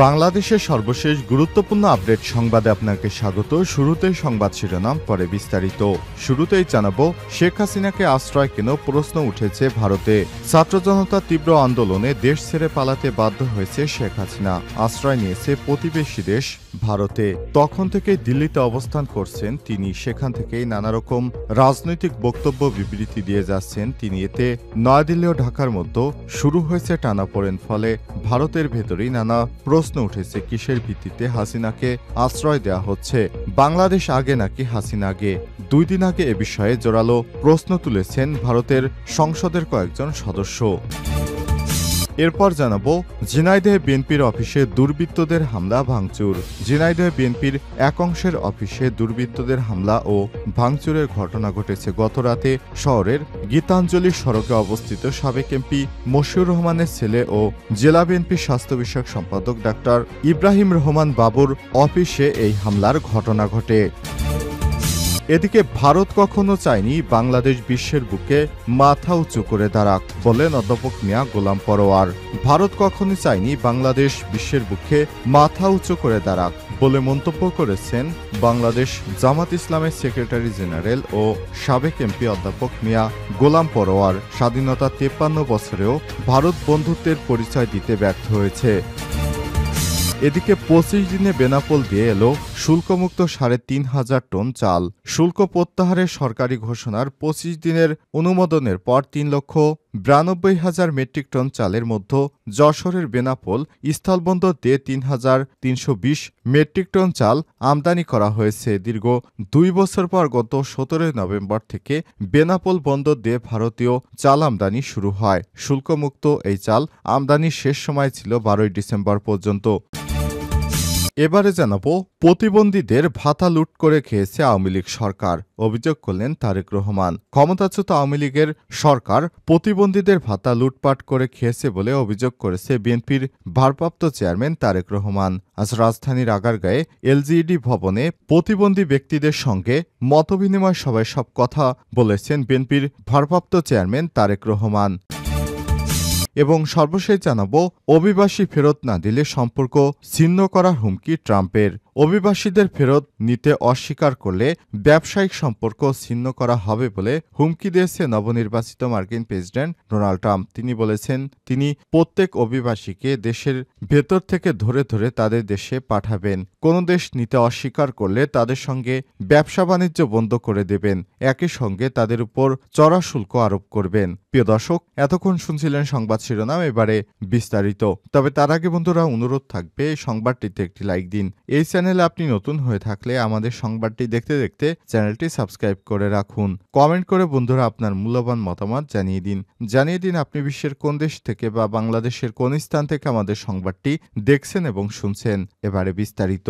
বাংলাদেশের সর্বশেষ গুরুত্বপূর্ণ আপডেট সংবাদে আপনাকে স্বাগত। শুরুতেই সংবাদ শিরোনাম, পরে বিস্তারিত। শুরুতেই জানাবো, শেখ হাসিনাকে আশ্রয় কেন প্রশ্ন উঠেছে ভারতে। ছাত্র জনতার তীব্র আন্দোলনে দেশ ছেড়ে পালাতে বাধ্য হয়েছে শেখ হাসিনা। আশ্রয় নিয়েছে প্রতিবেশী দেশ ভারতে। তখন থেকেই দিল্লিতে অবস্থান করছেন তিনি। সেখান থেকেই নানা রকম রাজনৈতিক বক্তব্য বিবৃতি দিয়ে যাচ্ছেন তিনি। এতে নয়াদিল্লি ও ঢাকার মধ্যে শুরু হয়েছে টানাপোড়েন। ফলে ভারতের ভেতরেই নানা প্রশ্ন উঠেছে, কিসের ভিত্তিতে হাসিনাকে আশ্রয় দেওয়া হচ্ছে। বাংলাদেশ আগে নাকি হাসিনা আগে? 2 দিন আগে এ বিষয়ে জোরালো প্রশ্ন তুলেছেন ভারতের সংসদের কয়েকজন সদস্য। এরপর জানাবো, ঝিনাইদহে বিএনপির অফিসে দুর্বৃত্তদের হামলা ভাঙচুর। ঝিনাইদহে বিএনপির এক অংশের অফিসে দুর্বৃত্তদের হামলা ও ভাঙচুরের ঘটনা ঘটেছে গতরাতে শহরের গীতাঞ্জলি সড়কে অবস্থিত সাবেক এমপি মশিউর রহমানের ছেলে ও জেলা বিএনপির স্বাস্থ্য বিষয়ক সম্পাদক ডাক্তার ইব্রাহিম রহমান বাবুর অফিসে এই হামলার ঘটনা ঘটে। এদিকে ভারত কখনো চায়নি বাংলাদেশ বিশ্বের বুকে মাথা উঁচু করে দাঁড়াক, বলেন অধ্যাপক মিয়া গোলাম পরোয়ার। ভারত কখনো চায়নি বাংলাদেশ বিশ্বের বুকে মাথা উঁচু করে দাঁড়াক বলে মন্তব্য করেছেন বাংলাদেশ জামাত ইসলামের সেক্রেটারি জেনারেল ও সাবেক এমপি অধ্যাপক মিয়া গোলাম পরোয়ার। স্বাধীনতা 53 বছরেও ভারত বন্ধুত্বের পরিচয় দিতে ব্যর্থ হয়েছে। এদিকে 25 দিনে বেনাপোল দিয়ে এলো শুল্কমুক্ত 3,500 টন চাল। শুল্ক প্রত্যাহারের সরকারি ঘোষণার 25 দিনের অনুমোদনের পর 3,92,000 মেট্রিক টন চালের মধ্যে যশোরের বেনাপোল স্থলবন্দর দিয়ে 3,320 মেট্রিক টন চাল আমদানি করা হয়েছে। দীর্ঘ 2 বছর পর গত 17 নভেম্বর থেকে বেনাপোল বন্দর দিয়ে ভারতীয় চাল আমদানি শুরু হয়। শুল্কমুক্ত এই চাল আমদানির শেষ সময় ছিল 12 ডিসেম্বর পর্যন্ত। এবারে জানাবো, প্রতিবন্ধীদের ভাতা লুট করে খেয়েছে আওয়ামী লীগ সরকার, অভিযোগ করলেন তারেক রহমান। ক্ষমতাচ্যুত আওয়ামী লীগের সরকার প্রতিবন্ধীদের ভাতা লুটপাট করে খেয়েছে বলে অভিযোগ করেছে বিএনপির ভারপ্রাপ্ত চেয়ারম্যান তারেক রহমান। আজ রাজধানীর আগারগাঁয়ে এলজিইডি ভবনে প্রতিবন্ধী ব্যক্তিদের সঙ্গে মতবিনিময় সভায় সব কথা বলেছেন বিএনপির ভারপ্রাপ্ত চেয়ারম্যান তারেক রহমান। এবং সর্বশেষ জানাবো, অভিবাসী ফেরত না দিলে সম্পর্ক ছিন্ন করার হুমকি ট্রাম্পের। অভিবাসীদের ফেরত নিতে অস্বীকার করলে ব্যবসায়িক সম্পর্ক ছিন্ন করা হবে বলে হুমকি দিয়েছে নবনির্বাচিত মার্কিন প্রেসিডেন্ট ডোনাল্ড ট্রাম্প। তিনি বলেছেন, তিনি প্রত্যেক অভিবাসীকে দেশের ভেতর থেকে ধরে ধরে তাদের দেশে পাঠাবেন। কোনো দেশ নিতে অস্বীকার করলে তাদের সঙ্গে ব্যবসা বাণিজ্য বন্ধ করে দেবেন। একই সঙ্গে তাদের উপর চড়া শুল্ক আরোপ করবেন। প্রিয় দর্শক, এতক্ষণ শুনছিলেন সংবাদ শিরোনাম, এবারে বিস্তারিত। তবে তার আগে বন্ধুরা, অনুরোধ থাকবে এই সংবাদটিতে একটি লাইক দিন। এই চ্যানেলে আপনি নতুন হয়ে থাকলে আমাদের সংবাদটি দেখতে দেখতে চ্যানেলটি সাবস্ক্রাইব করে রাখুন। কমেন্ট করে বন্ধুরা আপনার মূল্যবান মতামত জানিয়ে দিন আপনি বিশ্বের কোন দেশ থেকে বা বাংলাদেশের কোন স্থান থেকে আমাদের সংবাদটি দেখছেন এবং শুনছেন। এবারে বিস্তারিত।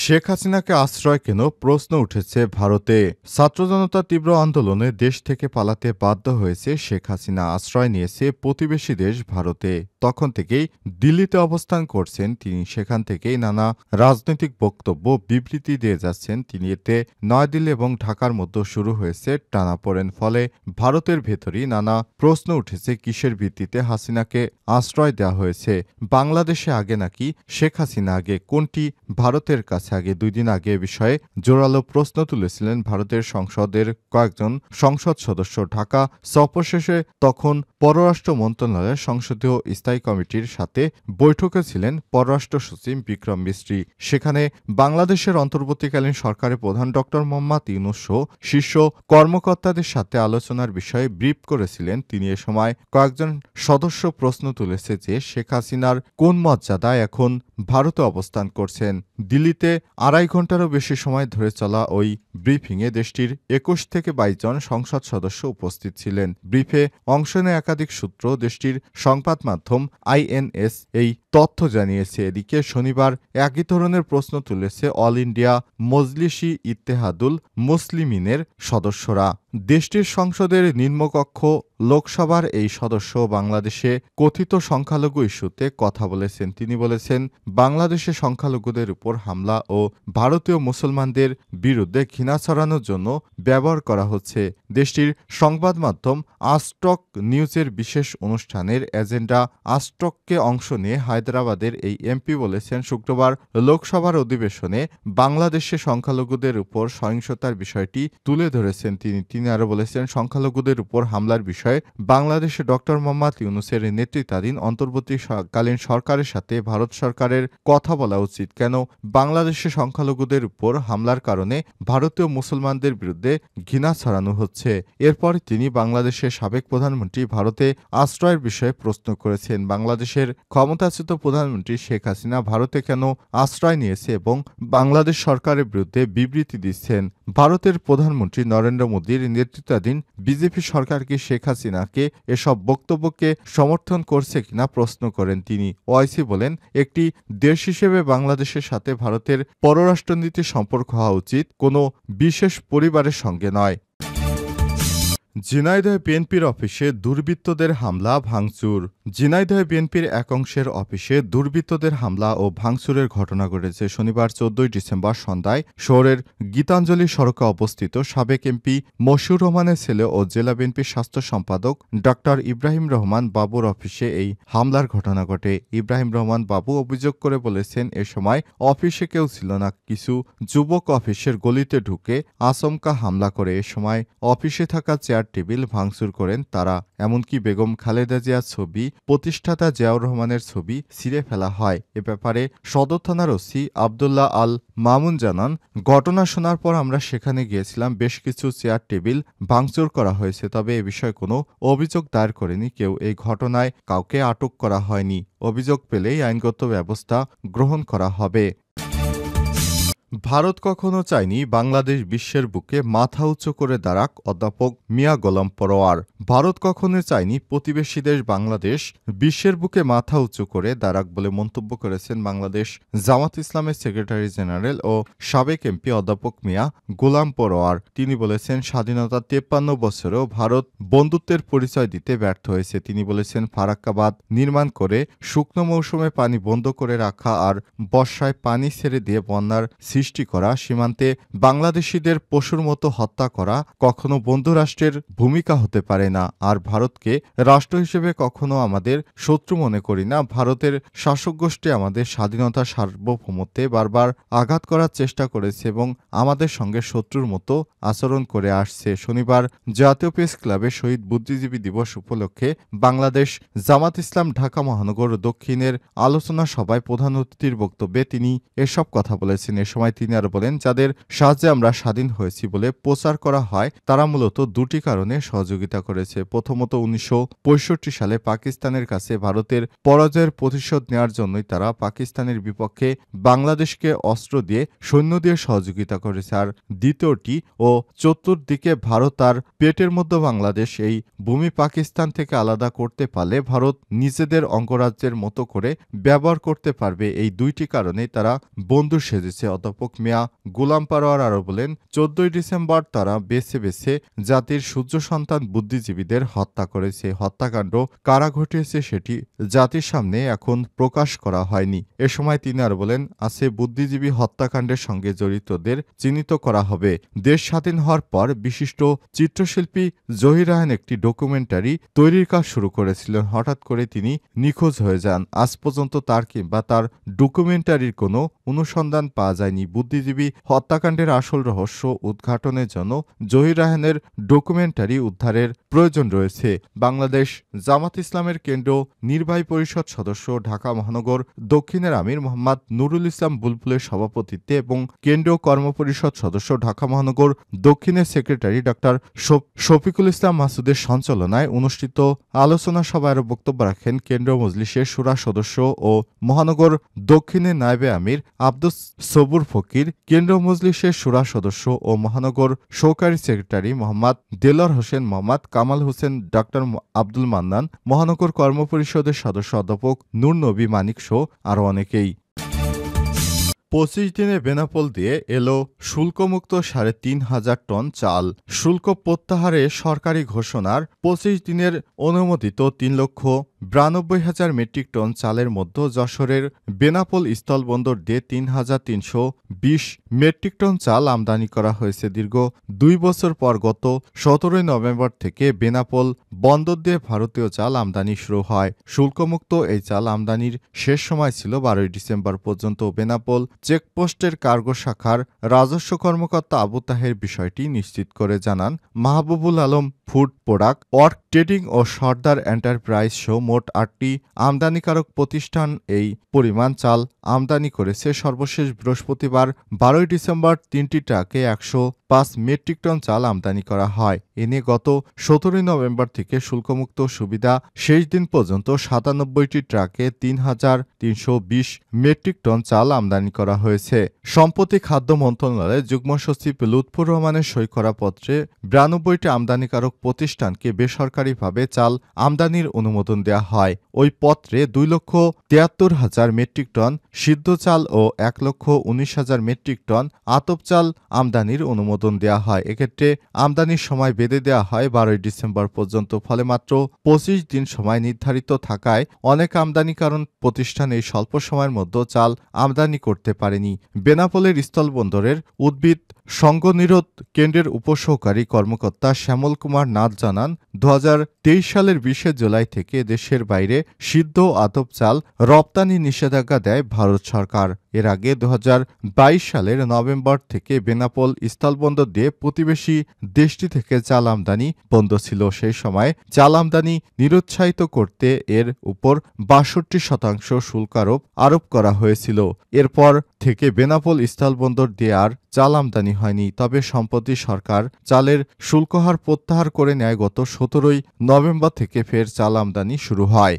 শেখ হাসিনাকে আশ্রয় কেন প্রশ্ন উঠেছে ভারতে। ছাত্র জনতার তীব্র আন্দোলনে দেশ থেকে পালাতে বাধ্য হয়েছে শেখ হাসিনা। আশ্রয় নিয়েছে প্রতিবেশী দেশ ভারতে। তখন থেকেই দিল্লিতে অবস্থান করছেন তিনি। সেখান থেকেই নানা রাজনৈতিক বক্তব্য বিবৃতি দিয়ে যাচ্ছেন তিনি। এতে নয়াদিল্লি এবং ঢাকার মধ্যে শুরু হয়েছে টানাপোড়েন। ফলে ভারতের ভেতরই নানা প্রশ্ন উঠেছে, কিসের ভিত্তিতে হাসিনাকে আশ্রয় দেওয়া হয়েছে। বাংলাদেশে আগে নাকি শেখ হাসিনা আগে? কোনটি ভারতের কাছে আগে? 2 দিন আগে এ বিষয়ে জোরালো প্রশ্ন তুলেছিলেন ভারতের সংসদের কয়েকজন সংসদ সদস্য। ঢাকা সফর শেষে তখন পররাষ্ট্র মন্ত্রণালয়ের সংসদীয় স্থায়ী কমিটির সাথে বৈঠকে ছিলেন পররাষ্ট্র সচিব বিক্রম মিস্ত্রি। সেখানে বাংলাদেশের অন্তর্বর্তীকালীন সরকারের প্রধান ড মোহাম্মদ ইউনূস সহ শীর্ষ কর্মকর্তাদের সাথে আলোচনার বিষয়ে ব্রিফ করেছিলেন তিনি। এ সময় কয়েকজন সদস্য প্রশ্ন তুলেছে যে, শেখ হাসিনার কোন মর্যাদায় এখন ভারতে অবস্থান করছেন। দিল্লিতে 2.5 ঘন্টারও বেশি সময় ধরে চলা ওই ব্রিফিংয়ে দেশটির 21 থেকে 22 জন সংসদ সদস্য উপস্থিত ছিলেন। ব্রিফে অংশ নেয় একাধিক সূত্র। দেশটির সংবাদ মাধ্যম আইএনএস এই তথ্য জানিয়েছে। এদিকে শনিবার একই ধরনের প্রশ্ন তুলেছে অল ইন্ডিয়া মজলিসি ইত্তেহাদুল মুসলিমিনের সদস্যরা। দেশটির সংসদের নিম্নকক্ষ লোকসভার এই সদস্য বাংলাদেশে কথিত সংখ্যালঘু ইস্যুতে কথা বলেছেন। তিনি বলেছেন, বাংলাদেশে সংখ্যালঘুদের উপর হামলা ও ভারতীয় মুসলমানদের বিরুদ্ধে ঘৃণা ছড়ানোর জন্য ব্যবহার করা হচ্ছে। দেশটির সংবাদ মাধ্যম আজটক নিউজের বিশেষ অনুষ্ঠানের এজেন্ডা আজটককে অংশ নিয়ে হায়দ্রাবাদের এই এমপি বলেছেন, শুক্রবার লোকসভার অধিবেশনে বাংলাদেশে সংখ্যালঘুদের উপর সহিংসতার বিষয়টি তুলে ধরেছেন তিনি আরও বলেছেন, সংখ্যালঘুদের উপর হামলার বিষয়ে বাংলাদেশে ডক্টর মোহাম্মদ ইউনূসের নেতৃত্বাধীন অন্তর্বর্তীকালীন সরকারের সাথে ভারত সরকারের কথা বলা উচিত। কেন বাংলাদেশে সংখ্যালঘুদের উপর হামলার কারণে ভারতীয় মুসলমানদের বিরুদ্ধে ঘৃণা ছড়ানো হচ্ছে? এরপর তিনি বাংলাদেশের সাবেক প্রধানমন্ত্রী ভারতে আশ্রয়ের বিষয়ে প্রশ্ন করেছেন। বাংলাদেশের ক্ষমতাচ্যুত প্রধানমন্ত্রী শেখ হাসিনা ভারতে কেন আশ্রয় নিয়েছে এবং বাংলাদেশ সরকারের বিরুদ্ধে বিবৃতি দিচ্ছেন। ভারতের প্রধানমন্ত্রী নরেন্দ্র মোদীর নেতৃত্বাধীন বিজেপি সরকার কি শেখ হাসিনাকে এসব বক্তব্যকে সমর্থন করছে কিনা প্রশ্ন করেন তিনি। ওআইসি বলেন, একটি দেশ হিসেবে বাংলাদেশের সাথে ভারতের পররাষ্ট্রনীতির সম্পর্ক হওয়া উচিত, কোনো বিশেষ পরিবারের সঙ্গে নয়। ঝিনাইদহে বিএনপির অফিসে দুর্বৃত্তদের হামলা ভাঙচুর। ঝিনাইদহে বিএনপির এক অংশের অফিসে দুর্বৃত্তদের হামলা ও ভাঙচুরের ঘটনা ঘটেছে শনিবার ১৪ ডিসেম্বর সন্ধ্যায় শহরের গীতাঞ্জলি সড়কে অবস্থিত সাবেক এমপি মশিউর রহমানের ছেলে ও জেলা বিএনপির স্বাস্থ্য সম্পাদক ডা ইব্রাহিম রহমান বাবুর অফিসে এই হামলার ঘটনা ঘটে। ইব্রাহিম রহমান বাবু অভিযোগ করে বলেছেন, এ সময় অফিসে কেউ ছিল না। কিছু যুবক অফিসের গলিতে ঢুকে আচমকা হামলা করে। এ সময় অফিসে থাকা চেয়ার টেবিল ভাঙচুর করেন তারা। এমনকি বেগম খালেদা জিয়ার ছবি, প্রতিষ্ঠাতা জিয়াউর রহমানের ছবি ছিঁড়ে ফেলা হয়। এ ব্যাপারে সদর থানার ওসি আবদুল্লাহ আল মামুন জানান, ঘটনা শোনার পর আমরা সেখানে গিয়েছিলাম। বেশ কিছু চেয়ার টেবিল ভাঙচুর করা হয়েছে, তবে এ বিষয়ে কোনো অভিযোগ দায়ের করেনি কেউ। এই ঘটনায় কাউকে আটক করা হয়নি। অভিযোগ পেলেই আইনগত ব্যবস্থা গ্রহণ করা হবে। ভারত কখনো চায়নি বাংলাদেশ বিশ্বের বুকে মাথা উঁচু করে দাঁড়াক অধ্যাপক মিয়া গোলাম পরোয়ার। ভারত কখনো চায়নি প্রতিবেশী দেশ বাংলাদেশ বিশ্বের বুকে মাথা উঁচু করে দাঁড়াক বলে মন্তব্য করেছেন বাংলাদেশ জামাত ইসলামের সেক্রেটারি জেনারেল ও সাবেক এমপি অধ্যাপক মিয়া গোলাম পরোয়ার। তিনি বলেছেন, স্বাধীনতার ৫৩ বছরেও ভারত বন্ধুত্বের পরিচয় দিতে ব্যর্থ হয়েছে। তিনি বলেছেন, ফারাক্কা বাঁধ নির্মাণ করে শুকনো মৌসুমে পানি বন্ধ করে রাখা আর বর্ষায় পানি ছেড়ে দিয়ে বন্যার সৃষ্টি করা, সীমান্তে বাংলাদেশিদের পশুর মতো হত্যা করা কখনো বন্ধু রাষ্ট্রের ভূমিকা হতে পারে না। আর ভারতকে রাষ্ট্র হিসেবে কখনো আমাদের শত্রু মনে করি না। ভারতের শাসক গোষ্ঠী আমাদের স্বাধীনতা সার্বভৌমত্বে বারবার আঘাত করার চেষ্টা করেছে এবং আমাদের সঙ্গে শত্রুর মতো আচরণ করে আসছে। শনিবার জাতীয় প্রেস ক্লাবে শহীদ বুদ্ধিজীবী দিবস উপলক্ষে বাংলাদেশ জামাত ইসলাম ঢাকা মহানগর দক্ষিণের আলোচনা সভায় প্রধান অতিথির বক্তব্যে তিনি এসব কথা বলেছেন। এ সময় তিনি আরো বলেন, যাদের সাহায্যে আমরা স্বাধীন হয়েছি বলে প্রচার করা হয় তারা মূলত দুটি কারণে সহযোগিতা করেছে। প্রথমত, ১৯৬৫ সালে পাকিস্তানের কাছে ভারতের পরাজয়ের প্রতিশোধ নেওয়ার জন্যই তারা পাকিস্তানের বিপক্ষে বাংলাদেশকে অস্ত্র দিয়ে সৈন্য দিয়ে সহযোগিতা করেছে। আর দ্বিতীয়টি ও চতুর্দিকে ভারত আর পেটের মধ্যে বাংলাদেশ এই ভূমি পাকিস্তান থেকে আলাদা করতে পারলে ভারত নিজেদের অঙ্গরাজ্যের মতো করে ব্যবহার করতে পারবে। এই দুইটি কারণেই তারা বন্ধু সেজেছে। অধ্যাপক মিয়া গোলাম পরোয়ার আরও বলেন, ১৪ ডিসেম্বর তারা বেছে বেছে জাতির সূর্য সন্তান বুদ্ধিজীবীদের হত্যা করেছে। হত্যাকাণ্ড কারা ঘটিয়েছে সেটি জাতির সামনে এখন প্রকাশ করা হয়নি। এ সময় তিনি আর বলেন, আছে বুদ্ধিজীবী হত্যাকাণ্ডের সঙ্গে জড়িতদের চিহ্নিত করা হবে। দেশ স্বাধীন হওয়ার পর বিশিষ্ট চিত্রশিল্পী জহির রায়হান একটি ডকুমেন্টারি তৈরির কাজ শুরু করেছিলেন। হঠাৎ করে তিনি নিখোঁজ হয়ে যান। আজ পর্যন্ত তার কিংবা তার ডকুমেন্টারির কোনো অনুসন্ধান পাওয়া যায়নি। বুদ্ধিজীবী হত্যাকাণ্ডের আসল রহস্য উদ্ঘাটনের জন্য জহির রায়হানের ডকুমেন্টারি উদ্ধারের প্রয়োজন রয়েছে। বাংলাদেশ জামাত ইসলামের কেন্দ্র নির্বাহী পরিষদ সদস্য ঢাকা মহানগর দক্ষিণের আমির মোহাম্মদ নুরুল ইসলাম বুলবুলের সভাপতিত্বে এবং কেন্দ্রীয় কর্মপরিষদ সদস্য ঢাকা মহানগর দক্ষিণের সেক্রেটারি ডক্টর শফিকুল ইসলাম মাসুদের সঞ্চালনায় অনুষ্ঠিত আলোচনা সভায় আরও বক্তব্য রাখেন কেন্দ্রীয় মজলিসের শুরা সদস্য ও মহানগর দক্ষিণের নায়েবে আমির আব্দুস সবুর ফকির, কেন্দ্রীয় মজলিসের শুরা সদস্য ও মহানগর সহকারী সেক্রেটারি মোহাম্মদ দেলোয়ার হোসেন, মোহাম্মদ কামাল হোসেন, ডক্টর আব্দুল মান্নান, মহানগর কর্মপরিষদের সদস্য অধ্যাপক নূর নবী মানিক সহ আরও অনেকেই। 25 দিনে বেনাপোল দিয়ে এলো শুল্কমুক্ত ৩,৫০০ টন চাল। শুল্ক প্রত্যাহারে সরকারি ঘোষণার 25 দিনের অনুমোদিত ৩,৯২,০০০ মেট্রিক টন চালের মধ্যে যশোরের বেনাপোল স্থলবন্দর দিয়ে ৩,৩২০ মেট্রিক টন চাল আমদানি করা হয়েছে। দীর্ঘ 2 বছর পর গত 17 নভেম্বর থেকে বেনাপোল বন্দর দিয়ে ভারতীয় চাল আমদানি শুরু হয়। শুল্কমুক্ত এই চাল আমদানির শেষ সময় ছিল 12 ডিসেম্বর পর্যন্ত। বেনাপোল চেকপোস্টের কার্গো শাখার রাজস্ব কর্মকর্তা আবু তাহের বিষয়টি নিশ্চিত করে জানান, Mahbubul Alam food product, work trading ও সর্দার এন্টারপ্রাইজ সহ মোট 8টি আমদানিকারক প্রতিষ্ঠান এই পরিমাণ চাল আমদানি করেছে। সর্বশেষ বৃহস্পতিবার 12 ডিসেম্বর 3টি ট্রাকে 105 মেট্রিক টন চাল আমদানি করা হয়। এ নিয়ে গত 17 নভেম্বর থেকে শুল্কমুক্ত সুবিধা শেষ দিন পর্যন্ত 97টি ট্রাকে 3,320 মেট্রিক টন চাল আমদানি করা হয়েছে। সম্প্রতি খাদ্য মন্ত্রণালয়ের যুগ্ম সচিব লুৎফুর রহমানের সই করা পত্রে 92টি আমদানিকারক প্রতিষ্ঠানকে বেসরকারিভাবে চাল আমদানির অনুমোদন দেওয়া হয়। ওই পত্রে 2,73,000 মেট্রিক টন সিদ্ধ চাল ও 1,19,000 মেট্রিক টন আতপ চাল আমদানির অনুমোদন দেওয়া হয়। এক্ষেত্রে আমদানির সময় বেঁধে দেওয়া হয় 12 ডিসেম্বর পর্যন্ত। ফলে মাত্র 25 দিন সময় নির্ধারিত থাকায় অনেক আমদানিকারক প্রতিষ্ঠান এই স্বল্প সময়ের মধ্যে চাল আমদানি করতে পারেনি। বেনাপোলের স্থলবন্দরের উদ্ভিদ সংঘনিরোধ কেন্দ্রের উপসহকারী কর্মকর্তা শ্যামল কুমার নাথ জানান, 2023 সালের 20 জুলাই থেকে দেশের বাইরে সিদ্ধ আতপ চাল রপ্তানি নিষেধাজ্ঞা দেয় ভারত সরকার। এর আগে 2022 সালের নভেম্বর থেকে বেনাপোল স্থলবন্দর দিয়ে প্রতিবেশী দেশটি থেকে চাল আমদানি বন্ধ ছিল। সেই সময় চাল আমদানি নিরুৎসাহিত করতে এর উপর 62% শুল্ক আরোপ করা হয়েছিল। এরপর থেকে বেনাপোল স্থলবন্দর দিয়ে আর চাল আমদানি হয়নি। তবে সম্প্রতি সরকার চালের শুল্কহার প্রত্যাহার করে নেয়। গত 17 নভেম্বর থেকে ফের চাল আমদানি শুরু হয়।